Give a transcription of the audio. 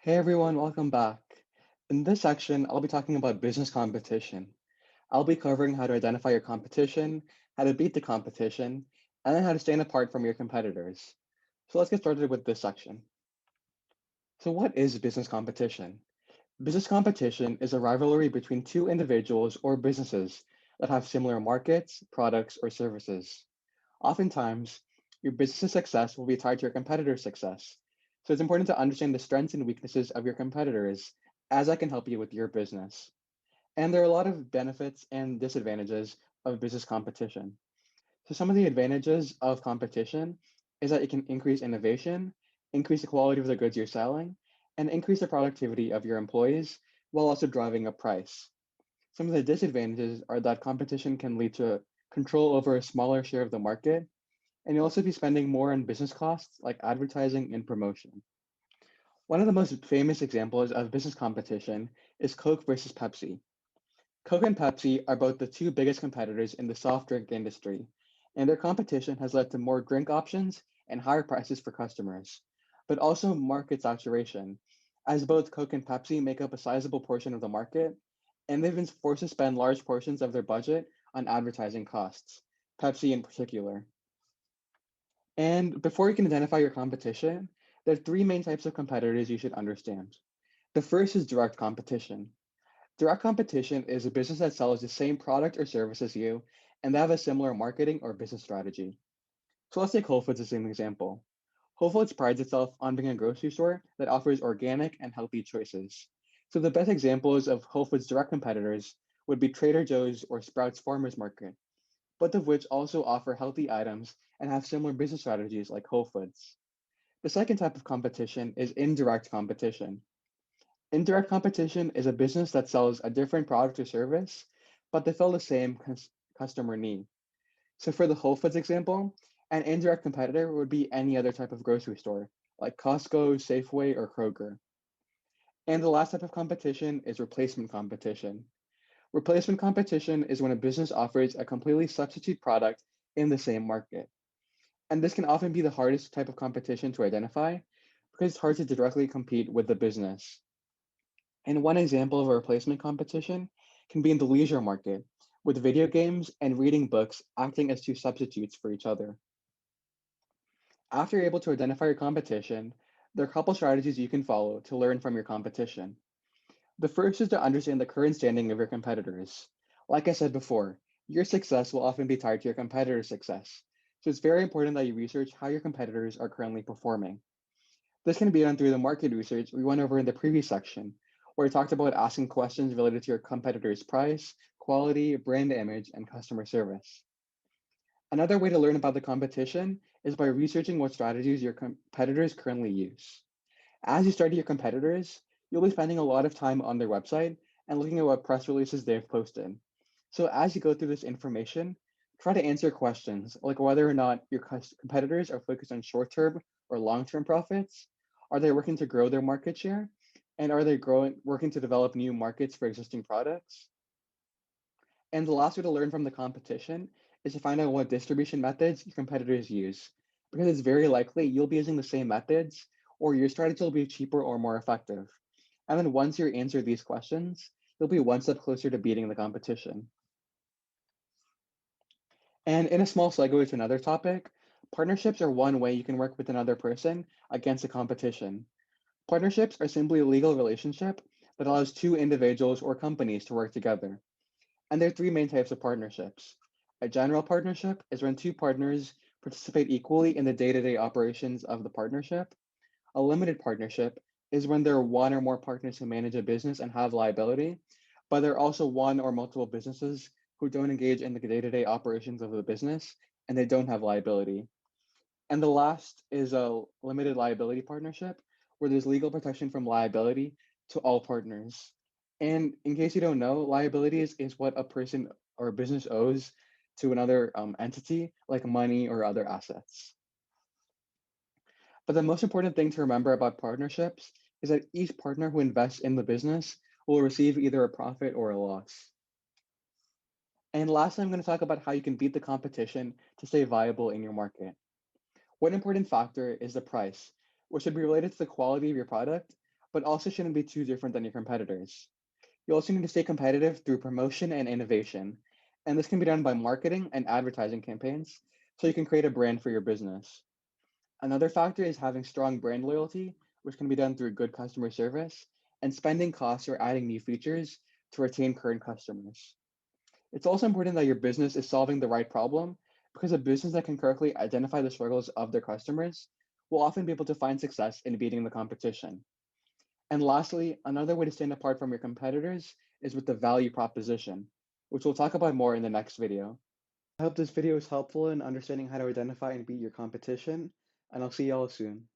Hey everyone, welcome back. In this section, I'll be talking about business competition. I'll be covering how to identify your competition, how to beat the competition, and then how to stand apart from your competitors. So let's get started with this section. So what is business competition? Business competition is a rivalry between two individuals or businesses that have similar markets, products, or services. Oftentimes, your business's success will be tied to your competitor's success. So it's important to understand the strengths and weaknesses of your competitors, as that can help you with your business. And there are a lot of benefits and disadvantages of business competition. So some of the advantages of competition is that it can increase innovation, increase the quality of the goods you're selling, and increase the productivity of your employees while also driving up price. Some of the disadvantages are that competition can lead to control over a smaller share of the market, and you'll also be spending more on business costs like advertising and promotion. One of the most famous examples of business competition is Coke versus Pepsi. Coke and Pepsi are both the two biggest competitors in the soft drink industry, and their competition has led to more drink options and higher prices for customers, but also market saturation, as both Coke and Pepsi make up a sizable portion of the market, and they've been forced to spend large portions of their budget on advertising costs, Pepsi in particular. And before you can identify your competition, there are three main types of competitors you should understand. The first is direct competition. Direct competition is a business that sells the same product or service as you, and they have a similar marketing or business strategy. So let's take Whole Foods as an example. Whole Foods prides itself on being a grocery store that offers organic and healthy choices. So the best examples of Whole Foods' direct competitors would be Trader Joe's or Sprouts Farmers Market, both of which also offer healthy items and have similar business strategies like Whole Foods. The second type of competition is indirect competition. Indirect competition is a business that sells a different product or service, but they fill the same customer need. So for the Whole Foods example, an indirect competitor would be any other type of grocery store, like Costco, Safeway, or Kroger. And the last type of competition is replacement competition. Replacement competition is when a business offers a completely substitute product in the same market. And this can often be the hardest type of competition to identify because it's hard to directly compete with the business. And one example of a replacement competition can be in the leisure market, with video games and reading books acting as two substitutes for each other. After you're able to identify your competition, there are a couple strategies you can follow to learn from your competition. The first is to understand the current standing of your competitors. Like I said before, your success will often be tied to your competitor's success. So it's very important that you research how your competitors are currently performing. This can be done through the market research we went over in the previous section, where we talked about asking questions related to your competitor's price, quality, brand image, and customer service. Another way to learn about the competition is by researching what strategies your competitors currently use. As you study your competitors, you'll be spending a lot of time on their website and looking at what press releases they've posted. So as you go through this information, try to answer questions like whether or not your competitors are focused on short-term or long-term profits. Are they working to grow their market share? And are they working to develop new markets for existing products? And the last way to learn from the competition is to find out what distribution methods your competitors use, because it's very likely you'll be using the same methods or your strategy will be cheaper or more effective. And then once you answer these questions, you'll be one step closer to beating the competition. And in a small segue to another topic, partnerships are one way you can work with another person against a competition. Partnerships are simply a legal relationship that allows two individuals or companies to work together. And there are three main types of partnerships. A general partnership is when two partners participate equally in the day to day operations of the partnership. A limited partnership is when there are one or more partners who manage a business and have liability, but there are also one or multiple businesses who don't engage in the day to day operations of the business and they don't have liability. And the last is a limited liability partnership where there's legal protection from liability to all partners. And in case you don't know, liability is what a person or a business owes to another entity, like money or other assets. But the most important thing to remember about partnerships is that each partner who invests in the business will receive either a profit or a loss. And lastly, I'm going to talk about how you can beat the competition to stay viable in your market. One important factor is the price, which should be related to the quality of your product, but also shouldn't be too different than your competitors. You also need to stay competitive through promotion and innovation. And this can be done by marketing and advertising campaigns so you can create a brand for your business. Another factor is having strong brand loyalty, which can be done through good customer service and spending costs or adding new features to retain current customers. It's also important that your business is solving the right problem because a business that can correctly identify the struggles of their customers will often be able to find success in beating the competition. And lastly, another way to stand apart from your competitors is with the value proposition, which we'll talk about more in the next video. I hope this video is helpful in understanding how to identify and beat your competition, and I'll see y'all soon.